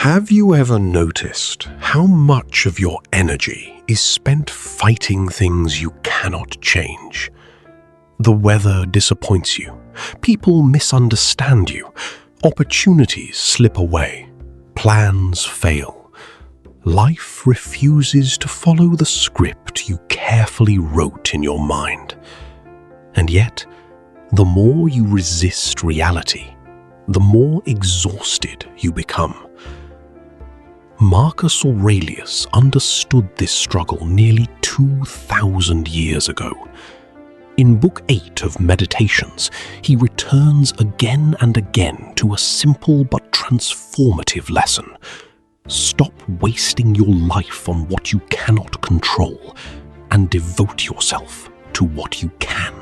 Have you ever noticed how much of your energy is spent fighting things you cannot change? The weather disappoints you, people misunderstand you, opportunities slip away, plans fail. Life refuses to follow the script you carefully wrote in your mind. And yet, the more you resist reality, the more exhausted you become. Marcus Aurelius understood this struggle nearly 2,000 years ago. In Book 8 of Meditations, he returns again and again to a simple but transformative lesson. Stop wasting your life on what you cannot control and devote yourself to what you can.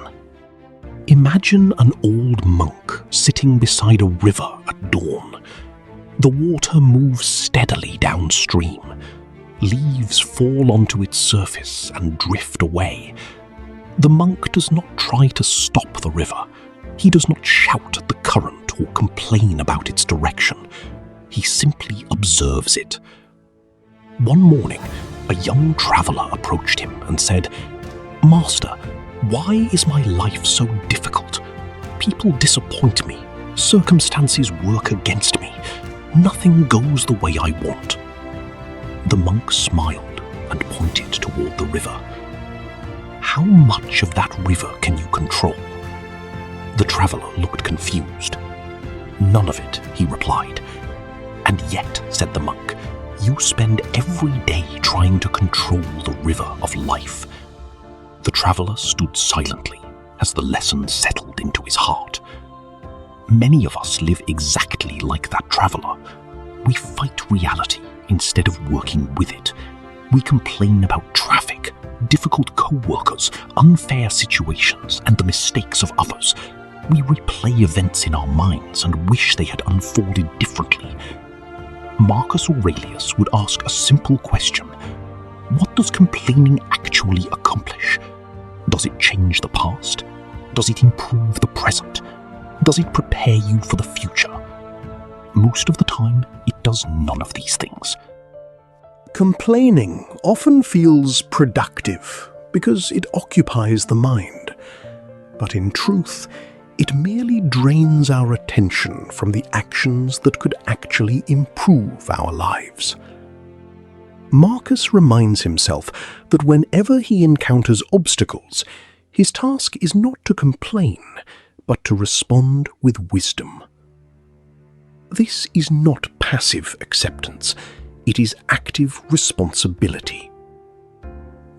Imagine an old monk sitting beside a river at dawn. The water moves steadily downstream. Leaves fall onto its surface and drift away. The monk does not try to stop the river. He does not shout at the current or complain about its direction. He simply observes it. One morning, a young traveler approached him and said, "Master, why is my life so difficult? People disappoint me. Circumstances work against me. Nothing goes the way I want." The monk smiled and pointed toward the river. "How much of that river can you control?" The traveler looked confused. "None of it," he replied. "And yet," said the monk, "you spend every day trying to control the river of life." The traveler stood silently as the lesson settled into his heart. Many of us live exactly like that traveler. We fight reality instead of working with it. We complain about traffic, difficult co-workers, unfair situations, and the mistakes of others. We replay events in our minds and wish they had unfolded differently. Marcus Aurelius would ask a simple question: what does complaining actually accomplish? Does it change the past? Does it improve the present? Does it prepare you for the future? Most of the time, it does none of these things. Complaining often feels productive because it occupies the mind. But in truth, it merely drains our attention from the actions that could actually improve our lives. Marcus reminds himself that whenever he encounters obstacles, his task is not to complain, but to respond with wisdom. This is not passive acceptance, it is active responsibility.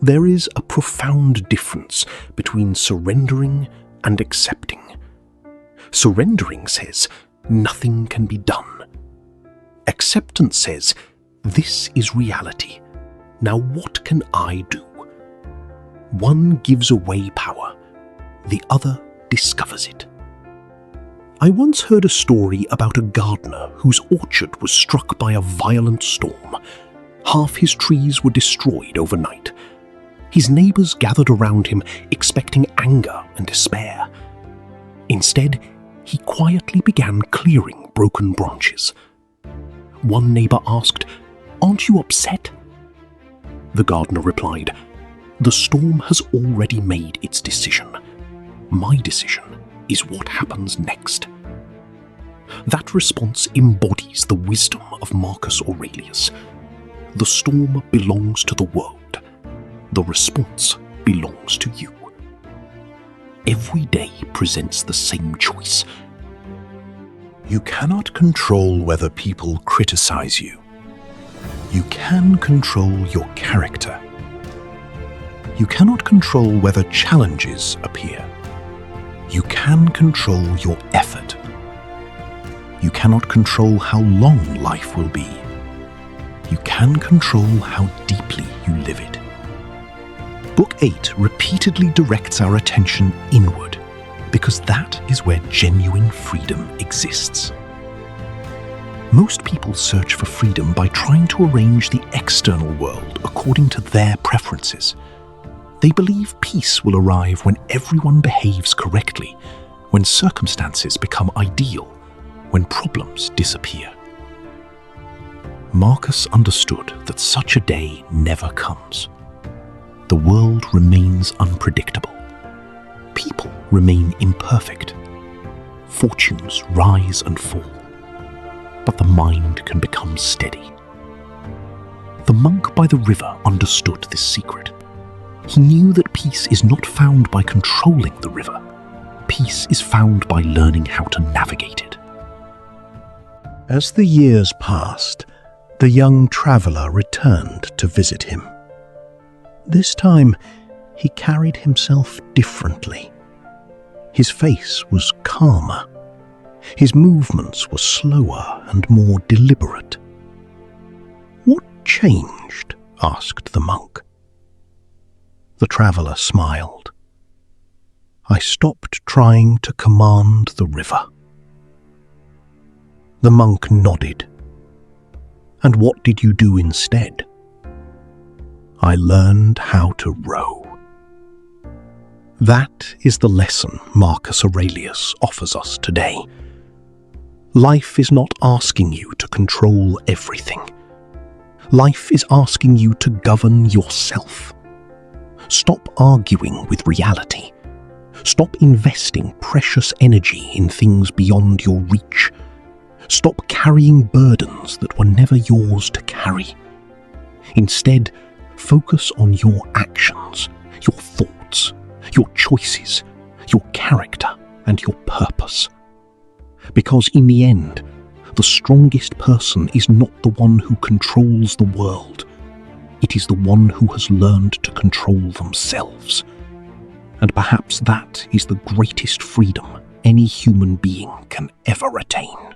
There is a profound difference between surrendering and accepting. Surrendering says, nothing can be done. Acceptance says, this is reality. Now what can I do? One gives away power, the other discovers it. I once heard a story about a gardener whose orchard was struck by a violent storm. Half his trees were destroyed overnight. His neighbors gathered around him, expecting anger and despair. Instead, he quietly began clearing broken branches. One neighbor asked, "Aren't you upset?" The gardener replied, "The storm has already made its decision. My decision is what happens next." That response embodies the wisdom of Marcus Aurelius. The storm belongs to the world. The response belongs to you. Every day presents the same choice. You cannot control whether people criticize you. You can control your character. You cannot control whether challenges appear. You can control your effort. You cannot control how long life will be. You can control how deeply you live it. Book 8 repeatedly directs our attention inward, because that is where genuine freedom exists. Most people search for freedom by trying to arrange the external world according to their preferences. They believe peace will arrive when everyone behaves correctly, when circumstances become ideal, when problems disappear. Marcus understood that such a day never comes. The world remains unpredictable. People remain imperfect. Fortunes rise and fall. But the mind can become steady. The monk by the river understood this secret. He knew that peace is not found by controlling the river. Peace is found by learning how to navigate it. As the years passed, the young traveller returned to visit him. This time, he carried himself differently. His face was calmer. His movements were slower and more deliberate. "What changed?" asked the monk. The traveller smiled. "I stopped trying to command the river." The monk nodded. "And what did you do instead?" "I learned how to row." That is the lesson Marcus Aurelius offers us today. Life is not asking you to control everything. Life is asking you to govern yourself. Stop arguing with reality. Stop investing precious energy in things beyond your reach. Stop carrying burdens that were never yours to carry. Instead, focus on your actions, your thoughts, your choices, your character, and your purpose. Because in the end, the strongest person is not the one who controls the world. It is the one who has learned to control themselves. And perhaps that is the greatest freedom any human being can ever attain.